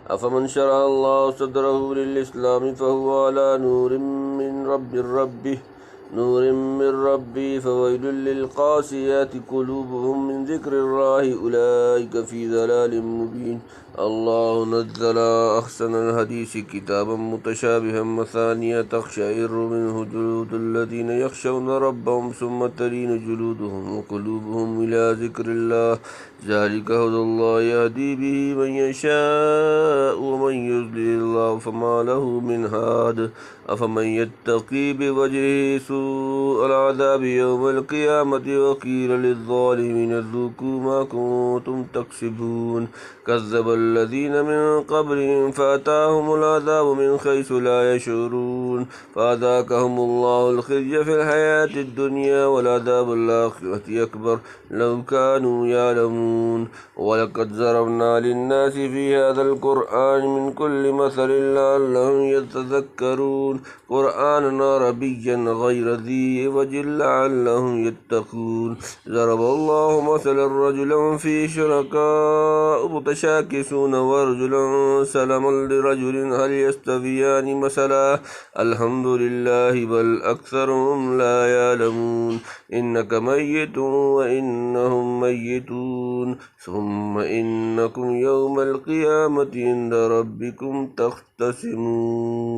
أفمن شرح الله صدره للإسلام فهو على نور من ربه فويل للقاسيات قلوبهم من ذكر الله أولئك في ضلال مبين. الله نزل أحسن الحديث كتابا متشابها مثانية تقشعر منه جلود الذين يخشون ربهم ثم تلين جلودهم وقلوبهم إلى ذكر الله ذلك هدى الله يهدي به من يشاء ومن يضلل الله فما له من هاد. أفمن يتقي بوجهه سوء العذاب يوم القيامة وقيل للظالمين ذوقوا ما كنتم تكسبون. كذب الذين من قبلهم فأتاهم العذاب من حيث لا يشعرون فأذاقهم الله الخزي في الحياة الدنيا ولعذاب الآخرة أكبر لو كانوا يعلمون. ولقد ضربنا للناس في هذا القرآن من كل مثل لعلهم يتذكرون قرآنا عربيا غير ذي عوج لعلهم يتقون. ضرب الله مثلا رجلا فيه شركاء متشاكسون ورجلا سلما لرجل هل يستويان مثلا الحمد لله بل أكثرهم لا يعلمون. إنك ميت وإنهم ميتون ثم إنكم يوم القيامة عند ربكم تختصمون.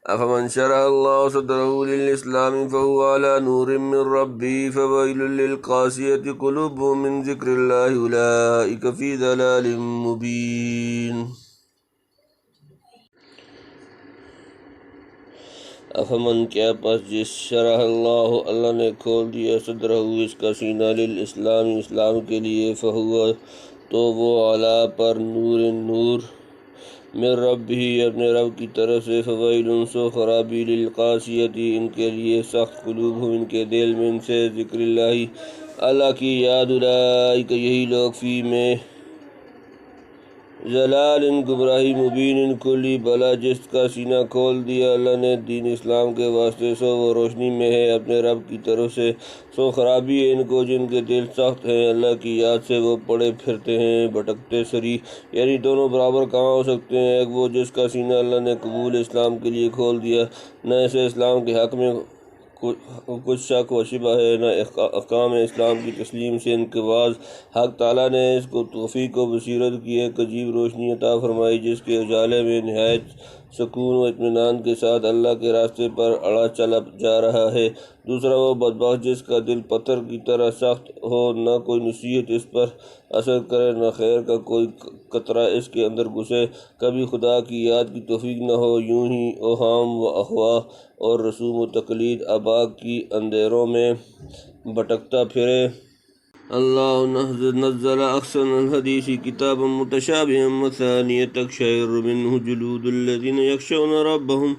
أفمن شرح الله صدره للإسلام فهو على نور من ربه فويل للقاسية قلوبهم من ذكر الله أولئك في ضلال مبين. افمن کیا پس جس شرح اللہ نے کھول دیا صدرہ اس کا سینہ للاسلام اسلام کے لیے فہو تو وہ اعلیٰ پر نور من رب ہی اپنے رب کی طرف سے فویل سو خرابی للقاسیتی ان کے لیے سخت قلوب ہوں ان کے دل میں ان سے ذکر اللہ کی یاد اولئک یہی لوگ فی میں ضلال گمراہی مبین کلی بلا جس کا سینہ کھول دیا اللہ نے دین اسلام کے واسطے سو وہ روشنی میں ہے اپنے رب کی طرف سے سو خرابی ہے ان کو جن کے دل سخت ہیں اللہ کی یاد سے وہ پڑے پھرتے ہیں بھٹکتے سری یعنی دونوں برابر کہاں ہو سکتے ہیں. ایک وہ جس کا سینہ اللہ نے قبول اسلام کے لیے کھول دیا نہ اسے اسلام کے حق میں کچھ شک و شبہ ہے نہ احکام اسلام کی تسلیم سے انقباض. حق تعالیٰ نے اس کو توفیق و بصیرت کی ایک عجیب روشنی عطا فرمائی جس کے اجالے میں نہایت سکون و اطمینان کے ساتھ اللہ کے راستے پر اڑا چلا جا رہا ہے. دوسرا وہ بدبخت جس کا دل پتھر کی طرح سخت ہو نہ کوئی نصیحت اس پر اثر کرے نہ خیر کا کوئی قطرہ اس کے اندر گھسے کبھی خدا کی یاد کی توفیق نہ ہو یوں ہی اوہام و اغوا اور رسوم و تقلید آبا کی اندھیروں میں بھٹکتا پھرے. اللہ نزل احسن الحدیث کتابا متشابها مثانیہ تقشعر منه جلود الذین یخشون ربهم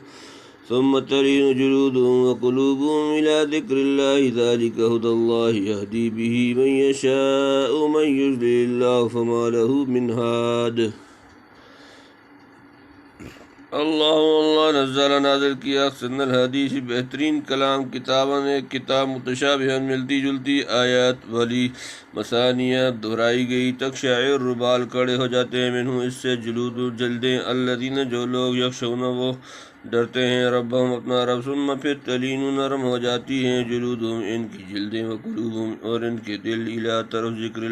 ثم تلین جلودهم وقلوبهم إلى ذکر اللہ ذلك هدى الله يهدي به من يشاء ومن يضلل الله فما له من هاد. اللہ نزل نازل کیا احسن الحدیث بہترین کلام کتاباً ایک کتاب متشابہ ملتی جلتی آیات والی مثانیہ دہرائی گئی تقشعر بال کڑے ہو جاتے ہیں منہ اس سے جلود جلدیں الذین جو لوگ یخشون وہ ڈرتے ہیں ربہم اپنا رب ثم پھر تلین نرم ہو جاتی ہیں جلودہم ان کی جلدیں وقلوبہم اور ان کے دل الی طرف ذکر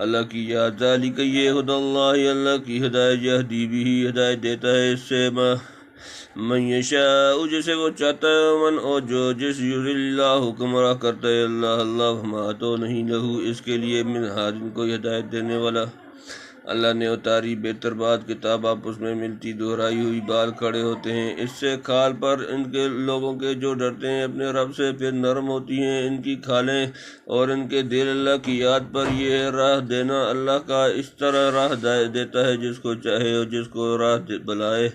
اللہ کی یاد ذالک یہ ہدی اللہ کی ہدایت یہدی بھی ہدایت دیتا ہے اس سے من یشاء جسے وہ چاہتا ہے من اور جو جس یضلل اللہ گمراہ کرتا ہے اللہ ہما تو نہیں لہو اس کے لیے من ہاد کو ہدایت دینے والا. اللہ نے اتاری بہتر بات کتاب آپس میں ملتی دہرائی ہوئی بال کھڑے ہوتے ہیں اس سے کھال پر ان کے لوگوں کے جو ڈرتے ہیں اپنے رب سے پھر نرم ہوتی ہیں ان کی کھالیں اور ان کے دل اللہ کی یاد پر. یہ راہ دینا اللہ کا اس طرح راہ دیتا ہے جس کو چاہے اور جس کو راہ بلائے.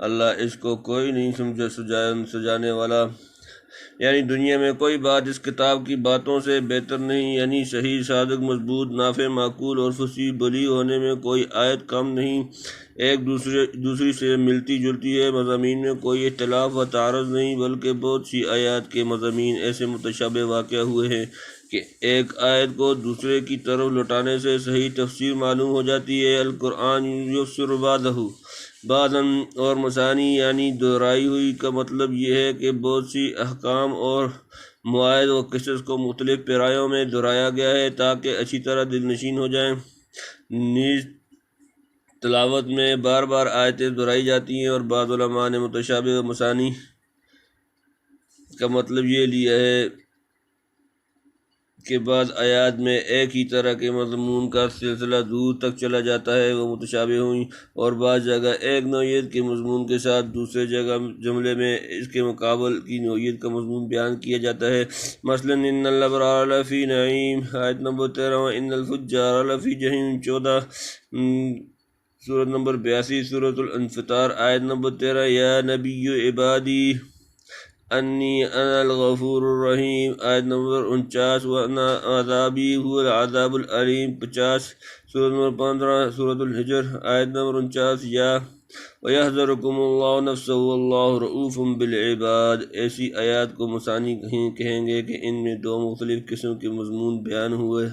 اللہ اس کو کوئی نہیں سمجھے سجانے والا یعنی دنیا میں کوئی بات اس کتاب کی باتوں سے بہتر نہیں، یعنی صحیح، صادق، مضبوط، نافع، معقول اور فصیح بلیغ ہونے میں کوئی آیت کم نہیں، ایک دوسری سے ملتی جلتی ہے، مضامین میں کوئی اختلاف و تعارض نہیں، بلکہ بہت سی آیات کے مضامین ایسے متشابہ واقع ہوئے ہیں کہ ایک آیت کو دوسرے کی طرف لوٹانے سے صحیح تفسیر معلوم ہو جاتی ہے۔ القرآن یفسر بعضاً اور مثانی، یعنی دہرائی ہوئی کا مطلب یہ ہے کہ بہت سی احکام اور مواعظ و قصص کو مختلف پیرایوں میں دہرایا گیا ہے تاکہ اچھی طرح دل نشین ہو جائیں۔ نیز تلاوت میں بار بار آیتیں دہرائی جاتی ہیں، اور بعض علماء نے متشابہ و مثانی کا مطلب یہ لیا ہے کہ بعض آیات میں ایک ہی طرح کے مضمون کا سلسلہ دور تک چلا جاتا ہے، وہ متشابہ ہوئیں، اور بعض جگہ ایک نوعیت کے مضمون کے ساتھ دوسرے جگہ جملے میں اس کے مقابل کی نوعیت کا مضمون بیان کیا جاتا ہے۔ مثلا ان الابرار لفی نعیم، آیت نمبر 13، ان الفجار لفی جحیم، 14، سورۃ نمبر 82، سورۃ الانفطار، آیت نمبر 13، یا نبی عبادی انی انا الغفور الرحیم، آیت نمبر 49، وانا عذابی هو العذاب العلیم، 50، سورۃ نمبر 15، سورۃ الحجر، آیت نمبر 49، یا وَيَحْذَرُكُمُ اللَّهُ نَفْسَهُ وَاللَّهُ رَءُوفٌ بِالْعِبَادِ، ایسی آیات کو مثانی کہیں گے کہ ان میں دو مختلف قسم کے مضمون بیان ہوئے،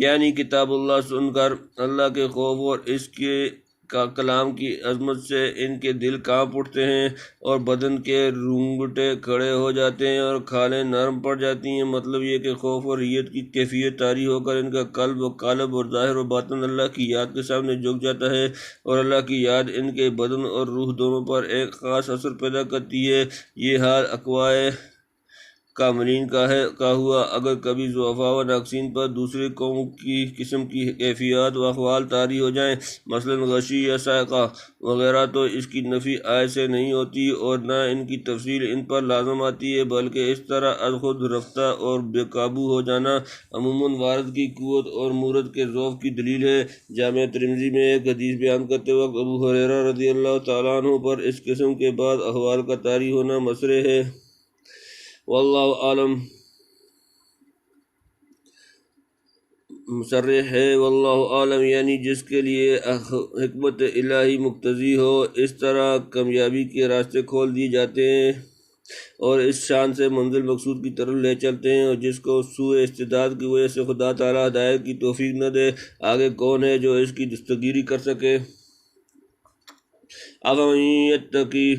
یعنی کتاب اللہ سن کر اللہ کے خوف اور اس کے کلام کی عظمت سے ان کے دل کانپ اٹھتے ہیں اور بدن کے رونگٹے کھڑے ہو جاتے ہیں اور کھالیں نرم پڑ جاتی ہیں۔ مطلب یہ کہ خوف اور ریت کی کیفیت طاری ہو کر ان کا قلب و قالب اور ظاہر و باطن اللہ کی یاد کے سامنے جھک جاتا ہے، اور اللہ کی یاد ان کے بدن اور روح دونوں پر ایک خاص اثر پیدا کرتی ہے۔ یہ حال اقوائے کاملین کا ہوا۔ اگر کبھی ضعفاء و ناقصین پر دوسرے قوم کی قسم کی کیفیات و احوال طاری ہو جائیں، مثلا غشی یا صاعقہ وغیرہ، تو اس کی نفی آیت سے نہیں ہوتی اور نہ ان کی تفصیل ان پر لازم آتی ہے، بلکہ اس طرح از خود رفتہ اور بے قابو ہو جانا عموماً وارد کی قوت اور مورد کے ذوق کی دلیل ہے۔ جامع ترمذی میں ایک حدیث بیان کرتے وقت ابو ہریرہ رضی اللہ تعالیٰ عنہ پر اس قسم کے بعض احوال کا طاری ہونا مصرح ہے، واللہ عالم، مصرح ہے، واللہ عالم، یعنی جس کے لیے حکمت الہی مقتضی ہو، اس طرح کامیابی کے راستے کھول دیے جاتے ہیں اور اس شان سے منزل مقصود کی طرف لے چلتے ہیں، اور جس کو سوء استعداد کی وجہ سے خدا تعالیٰ ہدایت کی توفیق نہ دے، آگے کون ہے جو اس کی دستگیری کر سکے۔ افمن یتقی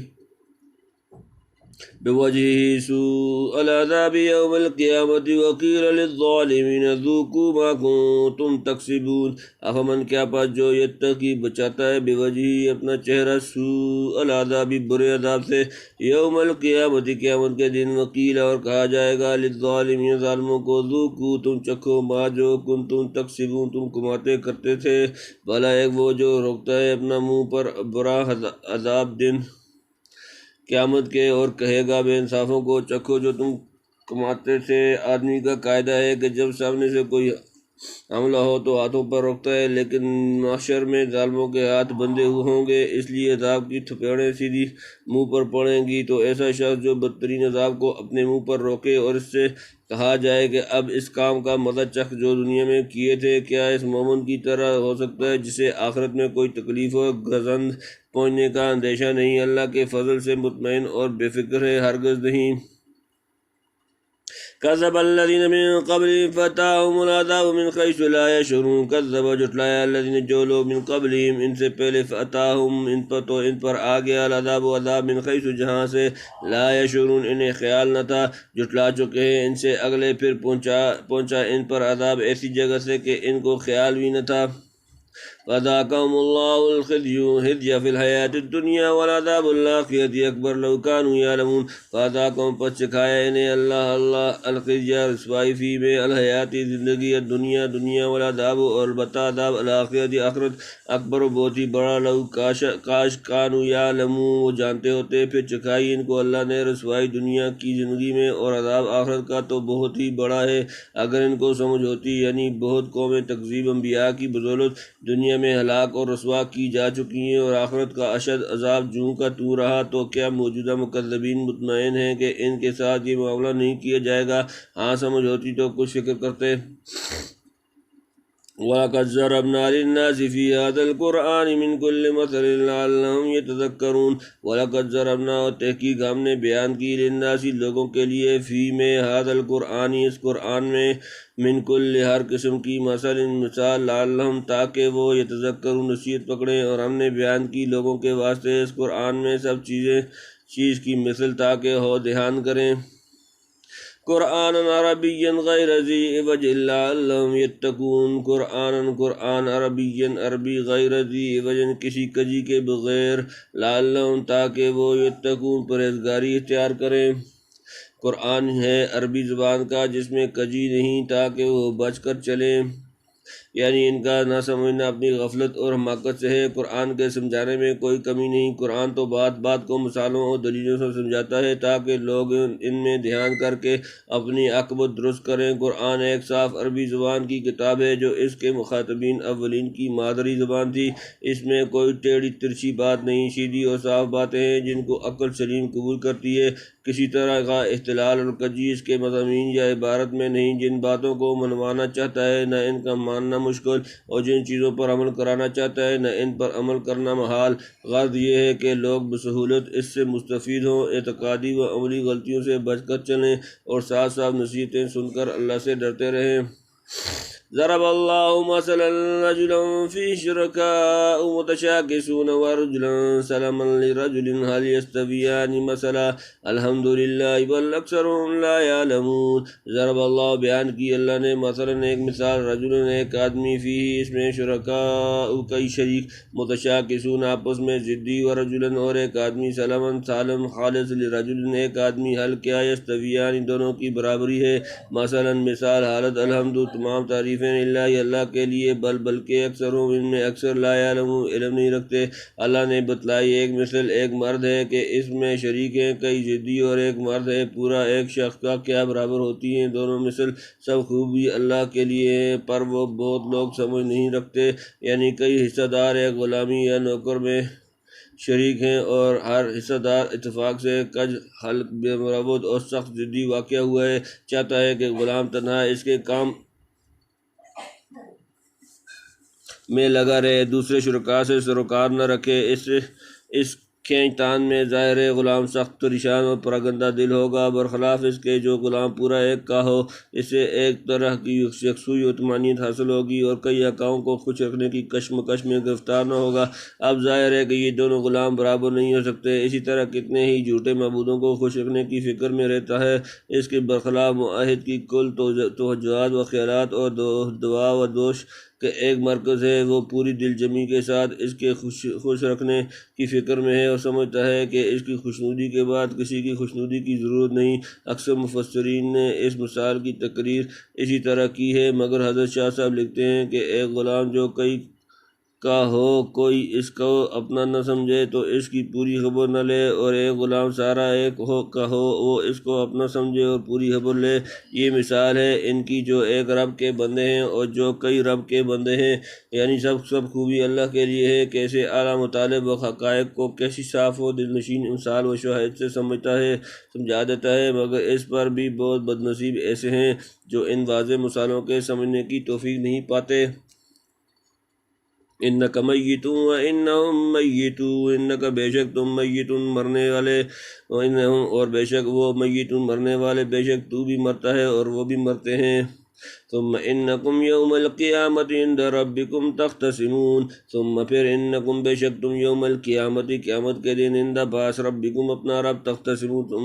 بوجهه سوء العذاب یوم القیامت وقیل للظالمین ذوقوا ما کنتم تکسبون، افمن کیا پاس جو یتقی بچاتا ہے بوجہی اپنا چہرہ سوء العذاب برے عذاب سے، یوم القیامت قیامت کے دن، وقیل اور کہا جائے گا للظالمین ظالموں کو ذوقوا تم چکھو ما جو کنتم تکسبون تم کماتے کرتے تھے، بھلا ایک وہ جو روکتا ہے اپنا منہ پر برا عذاب دن قیامت کے، اور کہے گا بے انصافوں کو چکھو جو تم کماتے تھے۔ آدمی کا قاعدہ ہے کہ جب سامنے سے کوئی حملہ ہو تو ہاتھوں پر روکتا ہے، لیکن محشر میں ظالموں کے ہاتھ بندھے ہوئے ہوں گے، اس لیے عذاب کی تھپیڑیں سیدھی منہ پر پڑیں گی۔ تو ایسا شخص جو بدترین عذاب کو اپنے منہ پر روکے اور اس سے کہا جائے کہ اب اس کام کا مزہ چکھ جو دنیا میں کیے تھے، کیا اس مومن کی طرح ہو سکتا ہے جسے آخرت میں کوئی تکلیف و گزند پہنچنے کا اندیشہ نہیں؟ اللہ کے فضل سے مطمئن اور بے فکر ہے، ہرگز نہیں۔ کذب الذین من قبلہم فاتاہم العذاب من حیث لا یشعرون، کذب جھٹلایا الذین جو لوگ من قبلہم ان سے پہلے، فاتاہم ان پر آ گیا، العذاب عذاب، من حیث جہاں سے، لا یشعرون انہیں خیال نہ تھا، جھٹلا چکے ہیں ان سے اگلے، پھر پہنچا ان پر عذاب ایسی جگہ سے کہ ان کو خیال بھی نہ تھا۔ فَذَاقَهُمُ اللَّهُ الْخِزْيَ فِي الْحَيَاةِ الدُّنْيَا وَالْعَذَابُ الْآخِرَةِ أَكْبَرُ لَوْ كَانُوا يَعْلَمُونَ، فَذَاقَهُمْ پس چکھایا انہیں اللہ الخزي رسوائی فی میں، الحیات زندگی، الدنیا دنیا، والعذاب اور البتہ عذاب، الآخرۃ آخرت، اکبر بہت ہی بڑا، لو کاش کانوا یعلمون وہ جانتے ہوتے، پھر چکھائی ان کو اللہ نے رسوائی دنیا کی زندگی میں اور عذاب آخرت کا تو بہت ہی بڑا ہے اگر ان کو سمجھ ہوتی، یعنی بہت قوم تکذیب انبیاء کی بدولت دنیا دنیا میں ہلاک اور رسوا کی جا چکی ہیں، اور آخرت کا اشد عذاب جوں کا تو رہا، تو کیا موجودہ مکذبین مطمئن ہیں کہ ان کے ساتھ یہ معاملہ نہیں کیا جائے گا؟ ہاں سمجھ ہوتی تو کچھ فکر کرتے۔ وَلَقَدْ ضَرَبْنَا لِلنَّاسِ فِي هَذَا الْقُرْآنِ مِنْ كُلِّ مَثَلٍ لَعَلَّهُمْ يَتَذَكَّرُونَ۔ وَلَقَدْ ضَرَبْنَا، اور تحقیق ہم نے بیان کی، لِلنَّاسِ لوگوں کے لیے، فی میں هَذَا الْقُرْآنِ اس قرآن میں، من کل ہر قسم کی مثل مثال، لعلہم تاکہ وہ یتذکرون نصیحت پکڑیں، اور ہم نے بیان کی لوگوں کے واسطے اس قرآن میں سب چیز کی مثل تاکہ ہو دھیان کریں۔ قرآن عربی غیر ذی عوج لعلہم یتقون، قرآن عربی عربی غیر ذی عوج کسی کجی کے بغیر، لعلہم تاکہ وہ یتقون پرہیزگاری اختیار کریں۔ قرآن ہے عربی زبان کا جس میں کجی نہیں، تاکہ وہ بچ کر چلیں، یعنی ان کا نہ سمجھنا اپنی غفلت اور حماقت سے ہے۔ قرآن کے سمجھانے میں کوئی کمی نہیں، قرآن تو بات بات کو مثالوں اور دلیلوں سے سمجھاتا ہے تاکہ لوگ ان میں دھیان کر کے اپنی عاقبت درست کریں۔ قرآن ایک صاف عربی زبان کی کتاب ہے جو اس کے مخاطبین اولین کی مادری زبان تھی۔ اس میں کوئی ٹیڑھی ترچھی بات نہیں، سیدھی اور صاف باتیں ہیں جن کو عقل سلیم قبول کرتی ہے۔ کسی طرح کا اختلال اور کجی اس کے مضامین یا عبارت میں نہیں۔ جن باتوں کو منوانا چاہتا ہے نہ ان کا ماننا مشکل، اور جن چیزوں پر عمل کرانا چاہتا ہے نہ ان پر عمل کرنا محال۔ غرض یہ ہے کہ لوگ بسہولت اس سے مستفید ہوں، اعتقادی و عملی غلطیوں سے بچ کر چلیں، اور صاف صاف نصیحتیں سن کر اللہ سے ڈرتے رہیں۔ ضرب اللہ مثلا رجلا فیہ شرکاء متشاکسون ورجلا سلما لرجل هل یستویان مثلا الحمد للہ بل اکثرهم لا یعلمون۔ ضرب اللہ بیان کی اللہ نے، مثلا ایک مثال، رجل ایک آدمی، فیہ اس میں، شرکاء کئی شریک، متشاکسون آپس میں ضدی، ورجلا اور ایک آدمی، سلما سالم خالص، لرجل ایک آدمی، حل کیا، یستویان دونوں کی برابری ہے، مثلا مثال، حالت، الحمد تمام تعریفیں اللہ کے لیے، بلکہ اکثر ان میں اکثر لا یعلمون علم نہیں رکھتے۔ اللہ نے بتلائی ایک مثل، ایک مرد ہے کہ اس میں شریک ہیں کئی ضدی، اور ایک مرد ہے پورا، ایک شخص کا کیا برابر ہوتی ہیں دونوں مثل؟ سب خوبی اللہ کے لیے ہیں، پر وہ بہت لوگ سمجھ نہیں رکھتے۔ یعنی کئی حصہ دار ایک غلامی یا نوکر میں شریک ہیں، اور ہر حصہ دار اتفاق سے کج حلق بے مربوط اور سخت ضدی واقع ہوا ہے۔ چاہتا ہے کہ غلام تنہا اس کے کام میں لگا رہے، دوسرے شرکاء سے سروکار نہ رکھے۔ اس کھینچ تان میں ظاہر ہے غلام سخت پریشان اور پراگندہ دل ہوگا، برخلاف اس کے جو غلام پورا ایک کا ہو۔ اسے ایک طرح کی یکسوئی و اطمینانیت حاصل ہوگی، اور کئی حقائق کو خوش رکھنے کی کشمکش میں گرفتار نہ ہوگا۔ اب ظاہر ہے کہ یہ دونوں غلام برابر نہیں ہو سکتے۔ اسی طرح کتنے ہی جھوٹے معبودوں کو خوش رکھنے کی فکر میں رہتا ہے، اس کے برخلاف معاہد کی کل توجہات و خیالات اور دعا و دوش کہ ایک مرکز ہے، وہ پوری دل جمی کے ساتھ اس کے خوش رکھنے کی فکر میں ہے، اور سمجھتا ہے کہ اس کی خوشنودی کے بعد کسی کی خوشنودی کی ضرورت نہیں۔ اکثر مفسرین نے اس مثال کی تقریر اسی طرح کی ہے، مگر حضرت شاہ صاحب لکھتے ہیں کہ ایک غلام جو کئی کا ہو، کوئی اس کو اپنا نہ سمجھے تو اس کی پوری خبر نہ لے، اور ایک غلام سارا ایک کا ہو، وہ اس کو اپنا سمجھے اور پوری خبر لے۔ یہ مثال ہے ان کی جو ایک رب کے بندے ہیں اور جو کئی رب کے بندے ہیں، یعنی سب خوبی اللہ کے لیے ہے۔ کیسے اعلیٰ مطالب و حقائق کو کیسی صاف و دل نشین مثال و شواہد سے سمجھا دیتا ہے، مگر اس پر بھی بہت بدنصیب ایسے ہیں جو ان واضح مثالوں کے سمجھنے کی توفیق نہیں پاتے۔ انک میت و انہم میتون، انک بے شک تم میتون مرنے والے، انہم اور بے شک وہ، میتون مرنے والے، بے شک تو بھی مرتا ہے اور وہ بھی مرتے ہیں۔ ثم انکم یوم القیامت عند ربکم تختصمون، ثم پھر انکم بے شک تم یوم القیامت قیامت کے دن، عند پاس ربکم اپنا رب، تختصمون تم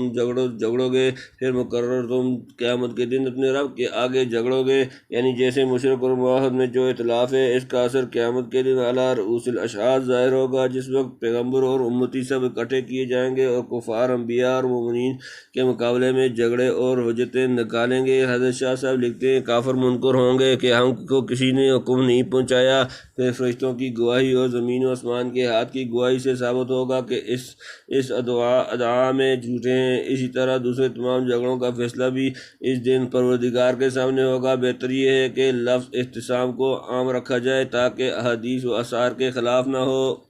جھگڑو گے، پھر مقرر تم قیامت کے دن اپنے رب کے آگے جھگڑو گے۔ یعنی جیسے مشرک اور موحد میں جو اختلاف ہے، اس کا اثر قیامت کے دن اعلیٰ رؤوس الاشعاث ظاہر ہوگا، جس وقت پیغمبر اور امتی سب اکٹھے کیے جائیں گے، اور کفار انبیاء اور مومنین کے مقابلے میں جھگڑے اور حجتیں نکالیں گے۔ حضرت شاہ صاحب لکھتے ہیں میں کافر منکر ہوں گے کہ ہم کو کسی نے حکم نہیں پہنچایا، پھر فرشتوں کی گواہی اور زمین و آسمان کے ہاتھ کی گواہی سے ثابت ہوگا کہ اس ادعا میں جھوٹے ہیں۔ اسی طرح دوسرے تمام جھگڑوں کا فیصلہ بھی اس دن پروردگار کے سامنے ہوگا۔ بہتر یہ ہے کہ لفظ احتساب کو عام رکھا جائے تاکہ احادیث و آثار کے خلاف نہ ہو۔